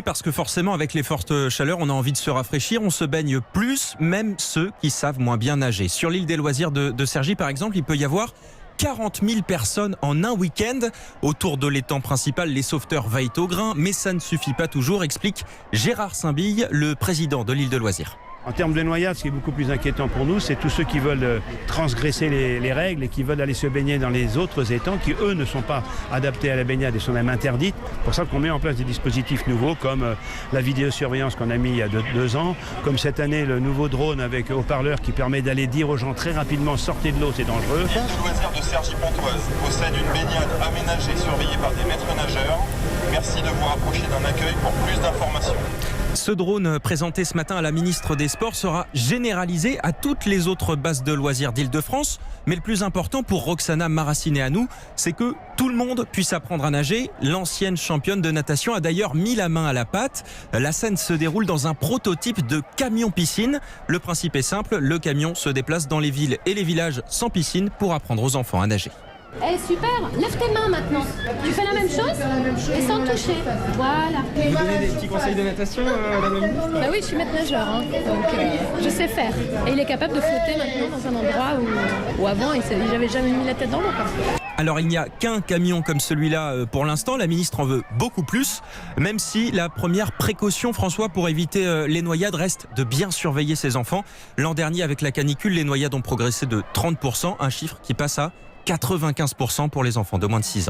Oui, parce que forcément, avec les fortes chaleurs, on a envie de se rafraîchir, on se baigne plus, même ceux qui savent moins bien nager. Sur l'île des loisirs de Cergy, par exemple, il peut y avoir 40 000 personnes en un week-end. Autour de l'étang principal, les sauveteurs veillent au grain, mais ça ne suffit pas toujours, explique Gérard Saint-Bille, le président de l'île de loisirs. En termes de noyade, ce qui est beaucoup plus inquiétant pour nous, c'est tous ceux qui veulent transgresser les règles et qui veulent aller se baigner dans les autres étangs qui, eux, ne sont pas adaptés à la baignade et sont même interdites. C'est pour ça qu'on met en place des dispositifs nouveaux comme la vidéosurveillance qu'on a mis il y a 2 ans, comme cette année le nouveau drone avec haut-parleur qui permet d'aller dire aux gens très rapidement « sortez de l'eau, c'est dangereux ». L'île de loisirs de Cergy-Pontoise possède une baignade aménagée surveillée par des maîtres nageurs. Merci de vous rapprocher d'un accueil pour plus d'informations. Ce drone présenté ce matin à la ministre des Sports sera généralisé à toutes les autres bases de loisirs d'Île-de-France. Mais le plus important pour Roxana Maracineanu, c'est que tout le monde puisse apprendre à nager. L'ancienne championne de natation a d'ailleurs mis la main à la pâte. La scène se déroule dans un prototype de camion-piscine. Le principe est simple, le camion se déplace dans les villes et les villages sans piscine pour apprendre aux enfants à nager. Eh super, lève tes mains maintenant. Tu fais la même chose et sans toucher. Voilà. Vous donnez des petits conseils de natation, Madame la ministre ? Bah oui, je suis maître nageur, hein, donc je sais faire. Et il est capable de flotter maintenant dans un endroit où avant il n'avait jamais mis la tête dans l'eau. Alors il n'y a qu'un camion comme celui-là pour l'instant, la ministre en veut beaucoup plus, même si la première précaution, François, pour éviter les noyades reste de bien surveiller ses enfants. L'an dernier, avec la canicule, les noyades ont progressé de 30%, un chiffre qui passe à 95% pour les enfants de moins de 6 ans.